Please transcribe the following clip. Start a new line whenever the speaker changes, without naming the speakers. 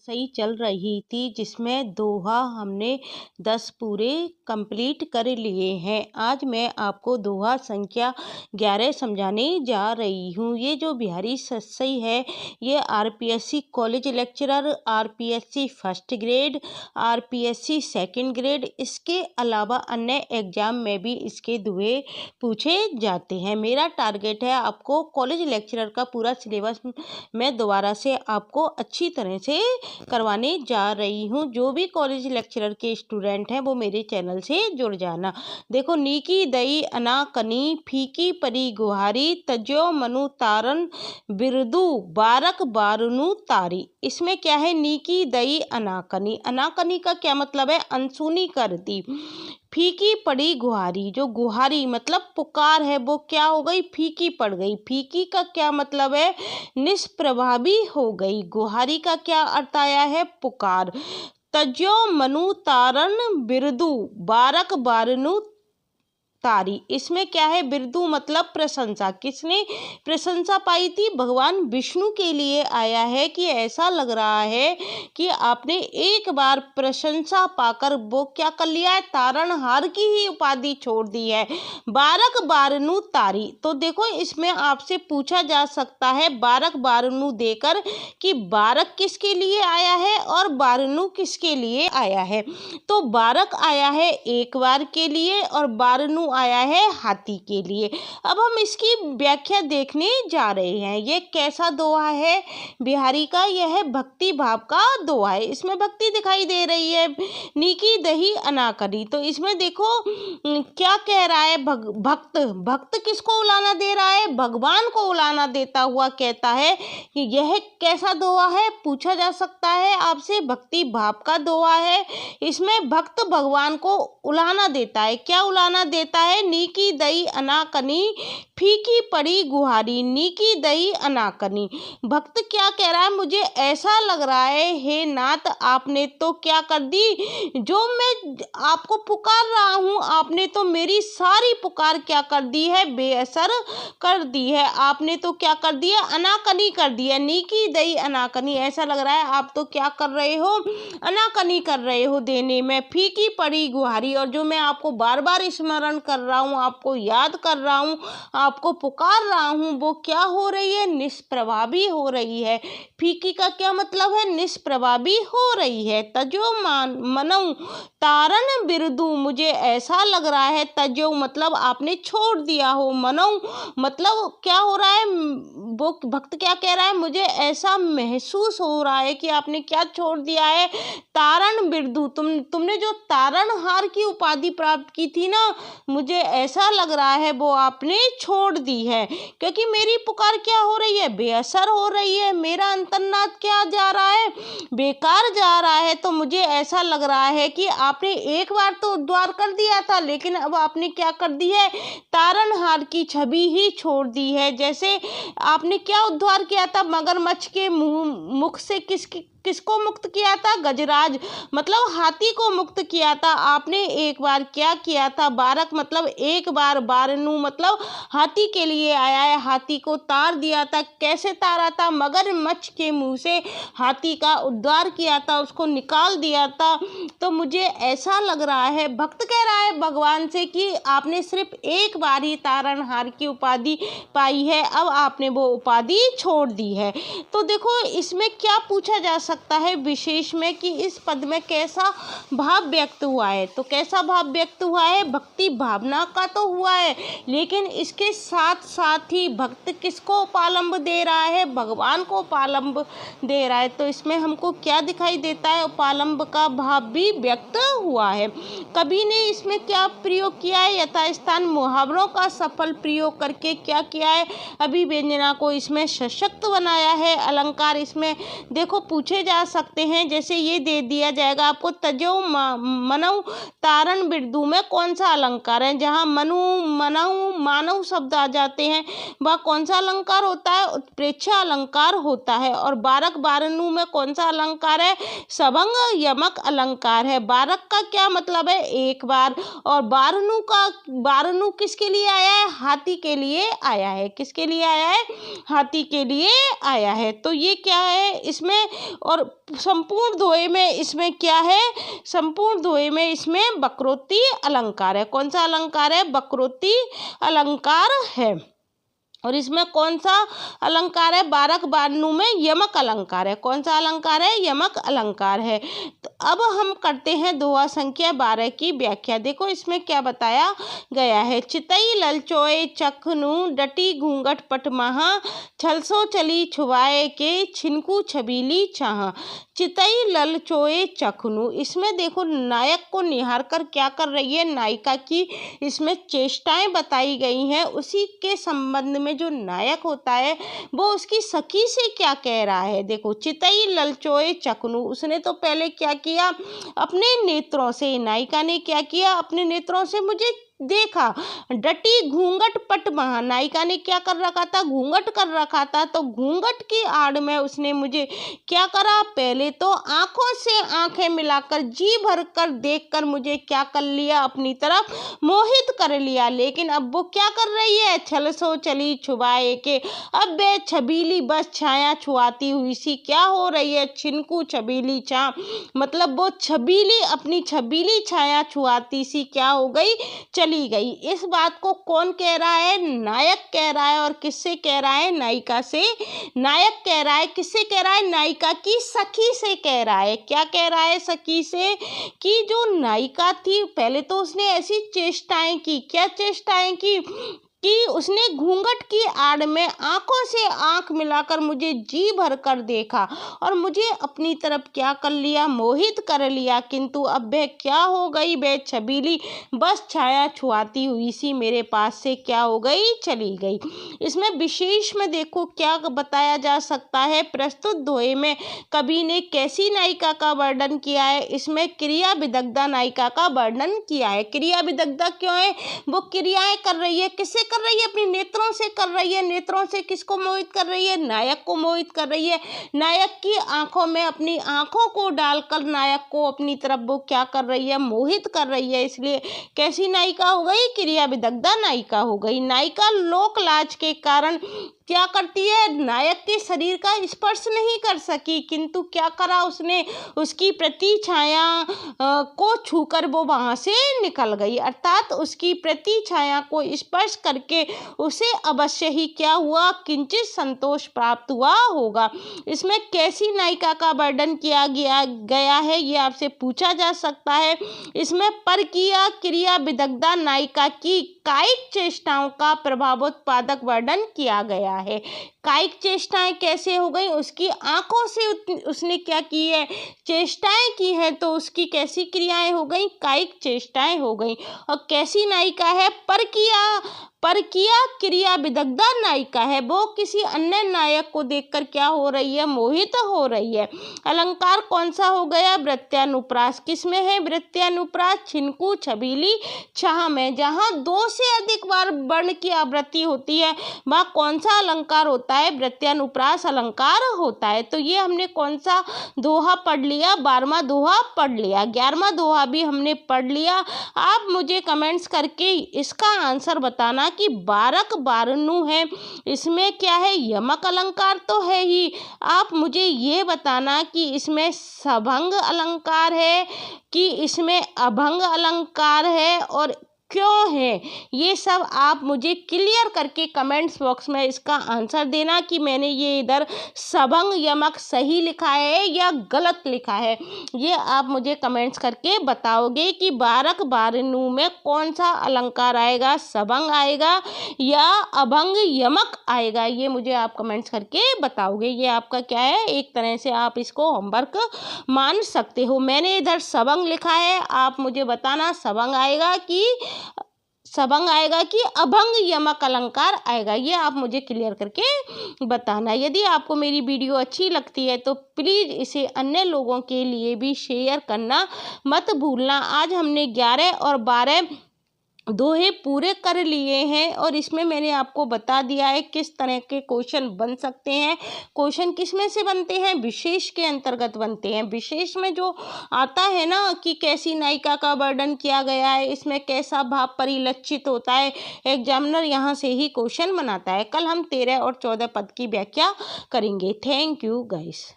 सही चल रही थी, जिसमें दोहा हमने 10 पूरे कंप्लीट कर लिए हैं। आज मैं आपको दोहा संख्या 11 समझाने जा रही हूँ। ये जो बिहारी सस्सई है, ये RPSC college lecturer, RPSC first grade, RPSC second grade, इसके अलावा अन्य एग्जाम में भी इसके दोहे पूछे जाते हैं। मेरा टारगेट है आपको कॉलेज लेक्चरर का पूरा सिलेबस मैं दोबारा से आपको अच्छी तरह से करवाने जा रही हूँ। जो भी कॉलेज लेक्चरर के स्टूडेंट हैं वो मेरे चैनल से जुड़ जाना। देखो, नीकी दई अना कनी, फीकी परी गुहारी, तज्यो मनु तारन बिरदू, बारक बारनु तारी। इसमें क्या है? नीकी दई अनाकनी। अनाकनी का क्या मतलब है? अनसुनी कर दी। फीकी पड़ी गुहारी, जो गुहारी मतलब पुकार है वो क्या हो गई? फीकी पड़ गई। फीकी का क्या मतलब है? निष्प्रभावी हो गई। गुहारी का क्या अर्थ आया है? पुकार। तज्यो मनु तारण बिरदु, बारक बारनु तारी। इसमें क्या है? बिरदु मतलब प्रशंसा। किसने प्रशंसा पाई थी? भगवान विष्णु के लिए आया है कि ऐसा लग रहा है कि आपने एक बार प्रशंसा पाकर वो क्या कर लिया है? तारणहार की ही उपाधि छोड़ दी है। बारक बारनु तारी। तो देखो, इसमें आपसे पूछा जा सकता है बारक बारनु देकर कि बारक किसके लिए आया है और बारनु किसके लिए आया है। तो बारक आया है एक बार के लिए और बारनु आया है हाथी के लिए। अब हम इसकी व्याख्या देखने जा रहे हैं। ये कैसा दोहा है बिहारी का? यह है भक्ति भाव का दोहा है। इसमें भक्ति दिखाई दे रही है। नीकी दही अनाकरी, तो इसमें देखो क्या कह रहा है? भक्त भक्त किसको उलाना दे रहा है? भगवान को उलाना देता हुआ कहता है कि यह कैसा दोहा है? पूछा जा सकता है आपसे। भक्ति भाव का दोहा है। इसमें भक्त भगवान को उलाना देता है। क्या उलाना देता है? नीकी दई अनाकनी, फीकी पड़ी गुहारी, नीकी दई अनाकनी। भक्त क्या कह रहा है? मुझे ऐसा लग रहा है हे नाथ, आपने तो क्या कर दी? जो मैं आपको पुकार रहा हूँ, आपने तो मेरी सारी पुकार क्या कर दी है? बेअसर कर दी है। आपने तो क्या कर दिया? अनाकनी कर दिया। नीकी दई अनाकनी, ऐसा लग रहा है आप तो क्या कर रहे हो? अनाकनी कर रहे हो देने में। फीकी पड़ी गुहारी, और जो मैं आपको बार बार स्मरण कर रहा हूँ, आपको याद कर रहा हूँ, आपको पुकार रहा हूँ, वो क्या हो रही है? निष्प्रभावी हो रही है। फीकी का क्या मतलब है? निष्प्रभावी हो रही है। तजो मनऊ तारण बिरदू, मुझे ऐसा लग रहा है। तजो मतलब आपने छोड़ दिया हो। मनऊ मतलब क्या हो रहा है? वो भक्त क्या कह रहा है? मुझे ऐसा महसूस हो रहा है कि आपने क्या छोड़ दिया है? तारण बिरदू, तुमने जो तारणहार की उपाधि प्राप्त की थी ना, मुझे ऐसा लग रहा है वो आपने छोड़ दी है। क्योंकि मेरी पुकार क्या हो रही है? बेअसर हो रही है। मेरा अंतर्नाद क्या जा रहा है? बेकार जा रहा है। तो मुझे ऐसा लग रहा है कि आपने एक बार तो उद्धार कर दिया था, लेकिन अब आपने क्या कर दी है? तारणहार की छवि ही छोड़ दी है। जैसे आपने क्या उद्धार किया था? मगरमच्छ के मुख से किसको मुक्त किया था? गजराज मतलब हाथी को मुक्त किया था आपने। एक बार क्या किया था? बारक मतलब एक बार, बारनु मतलब हाथी के लिए आया है, हाथी को तार दिया था। कैसे तारा था? मगरमच्छ के मुंह से हाथी का उद्धार किया था, उसको निकाल दिया था। तो मुझे ऐसा लग रहा है, भक्त कह रहा है भगवान से कि आपने सिर्फ एक बार ही तारणहार की उपाधि पाई है, अब आपने वो उपाधि छोड़ दी है। तो देखो, इसमें क्या पूछा जा सकता है विशेष में कि इस पद में कैसा भाव व्यक्त हुआ है? तो कैसा भाव व्यक्त हुआ है? भक्ति भावना का तो हुआ है, लेकिन इसके साथ साथ ही भक्त किसको उपालंब दे रहा है? भगवान को उपालंब दे रहा है। तो इसमें हमको क्या दिखाई देता है? उपालंब का भाव भी व्यक्त हुआ है। कवि ने इसमें क्या प्रयोग किया है? यथास्थान मुहावरों का सफल प्रयोग करके क्या किया है? अभिव्यंजना को इसमें सशक्त बनाया है। अलंकार इसमें देखो पूछे जा सकते हैं। जैसे ये दे दिया जाएगा आपको, तजो मनऊ तारण बिरदू में कौन सा अलंकार अलंकार हैं। जहाँ मनु, मनऊ, मानव शब्द आ जाते हैं वह कौन सा अलंकार होता है? उत्प्रेक्षा अलंकार होता है। और बारक बारनु में कौन सा अलंकार है? सभंग यमक अलंकार है। बारक का क्या मतलब है? एक बार। और बारनु किसके लिए आया है? हाथी के लिए आया है। किसके लिए आया है? हाथी के लिए आया है। तो ये क्या है इसमें? और संपूर्ण दोहे में इसमें क्या है? संपूर्ण दोहे में इसमें वक्रोक्ति अलंकार है। कौन सा अलंकार है? वक्रोक्ति अलंकार है। और इसमें कौन सा अलंकार है? बारक बारनु में यमक अलंकार है। कौन सा अलंकार है? यमक अलंकार है। तो अब हम करते हैं दोहा संख्या 12 की व्याख्या। देखो इसमें क्या बताया गया है। चितई ललचोए चखनु, डटी घूंघट पट महा, छलसो चली छुवाए के, छिनकू छबीली चाहा। चितई ललचोए चखनु, इसमें देखो नायक को निहार कर क्या कर रही है नायिका की इसमें चेष्टाएं बताई गई हैं। उसी के संबंध में जो नायक होता है वो उसकी सखी से क्या कह रहा है। देखो चितई ललचोए चखनु, उसने तो पहले क्या किया? अपने नेत्रों से, नायिका ने क्या किया? अपने नेत्रों से मुझे देखा। डटी घूंघट पट महा, नायिका ने क्या कर रखा था? घूंघट कर रखा था। तो घूंघट की आड़ में उसने मुझे क्या करा? पहले तो आंखों से आंखें मिलाकर जी भर कर देखकर मुझे क्या कर लिया? अपनी तरफ मोहित कर लिया। लेकिन अब वो क्या कर रही है? छलसो चली छुपाए के, अब वे छबीली बस छाया छुआती हुई सी क्या हो रही है? छिनकू छबीली छा, मतलब वो छबीली, अपनी छबीली छाया छुआती सी क्या हो गई? चली गई। इस बात को कौन कह रहा है? नायक कह रहा है। और किससे कह रहा है? नायिका से। नायक कह रहा है। किससे कह रहा है? नायिका की सखी से कह रहा है। क्या कह रहा है? सखी से। कि जो नायिका थी पहले तो उसने ऐसी चेष्टाएं की। क्या चेष्टाएं की? कि उसने घूंघट की आड़ में आंखों से आंख मिलाकर मुझे जी भर कर देखा और मुझे अपनी तरफ क्या कर लिया? मोहित कर लिया। किंतु अब वह क्या हो गई? वह छबीली बस छाया छुआती हुई सी मेरे पास से क्या हो गई? चली गई। इसमें विशेष में देखो क्या बताया जा सकता है। प्रस्तुत दोहे में कवि ने कैसी नायिका का वर्णन किया है? इसमें क्रिया विदग्धा नायिका का वर्णन किया है। क्रिया विदग्धा क्यों है? वो क्रियाएं कर रही है। किससे कर रही है? अपनी नेत्रों से कर रही है। नेत्रों से किसको मोहित कर रही है? नायक को मोहित कर रही है। नायक की आंखों में अपनी आंखों को डालकर नायक को अपनी तरफ वो क्या कर रही है? मोहित कर रही है। इसलिए कैसी नायिका हो गई? क्रिया विदग्धा नायिका हो गई। नायिका लोक लाज के कारण क्या करती है? नायक के शरीर का स्पर्श नहीं कर सकी, किंतु क्या करा उसने? उसकी प्रति छाया को छूकर वो वहां से निकल गई। अर्थात उसकी प्रति छाया को स्पर्श करके उसे अवश्य ही क्या हुआ? किंचित संतोष प्राप्त हुआ होगा। इसमें कैसी नायिका का वर्णन किया गया है ये आपसे पूछा जा सकता है। इसमें पर किया क्रिया विदग्धा नायिका की कायिक चेष्टाओं का प्रभावोत्पादक वर्णन किया गया है। कायिक चेष्टाएं कैसे हो गई? उसकी आंखों से उसने क्या की है? चेष्टाएं की है। तो उसकी कैसी क्रियाएं हो गई? कायिक चेष्टाएं हो गई। और कैसी नायिका है? परकीय क्रिया विदग्धा नायिका है। वो किसी अन्य नायक को देखकर क्या हो रही है? मोहित हो रही है। अलंकार कौन सा हो गया? वृत्यानुप्रास। किसमें है वृत्यानुप्रास? छिनकू छबीली छाह में। जहाँ दो से अधिक बार वर्ण की आवृत्ति होती है वह कौन सा अलंकार होता है? वृत्यानुप्रास अलंकार होता है। तो ये हमने कौन सा दोहा पढ़ लिया? 12वां दोहा पढ़ लिया। 11वां दोहा भी हमने पढ़ लिया। आप मुझे कमेंट्स करके इसका आंसर बताना कि बारक बारनु है, इसमें क्या है? यमक अलंकार तो है ही। आप मुझे ये बताना कि इसमें सभंग अलंकार है कि इसमें अभंग अलंकार है और क्यों है। ये सब आप मुझे क्लियर करके कमेंट्स बॉक्स में इसका आंसर देना कि मैंने ये इधर सभंग यमक सही लिखा है या गलत लिखा है। ये आप मुझे कमेंट्स करके बताओगे कि बारक बारनु में कौन सा अलंकार आएगा? सभंग आएगा या अभंग यमक आएगा? ये मुझे आप कमेंट्स करके बताओगे। ये आपका क्या है? एक तरह से आप इसको होमवर्क मान सकते हो। मैंने इधर सभंग लिखा है, आप मुझे बताना सभंग आएगा कि अभंग यमक अलंकार आएगा। ये आप मुझे क्लियर करके बताना। यदि आपको मेरी वीडियो अच्छी लगती है तो प्लीज़ इसे अन्य लोगों के लिए भी शेयर करना मत भूलना। आज हमने 11 और 12 दोहे पूरे कर लिए हैं और इसमें मैंने आपको बता दिया है किस तरह के क्वेश्चन बन सकते हैं। क्वेश्चन किस में से बनते हैं? विशेष के अंतर्गत बनते हैं। विशेष में जो आता है ना कि कैसी नायिका का वर्णन किया गया है, इसमें कैसा भाव परिलक्षित होता है, एग्जामिनर यहाँ से ही क्वेश्चन बनाता है। कल हम 13 और 14 पद की व्याख्या करेंगे। Thank you guys.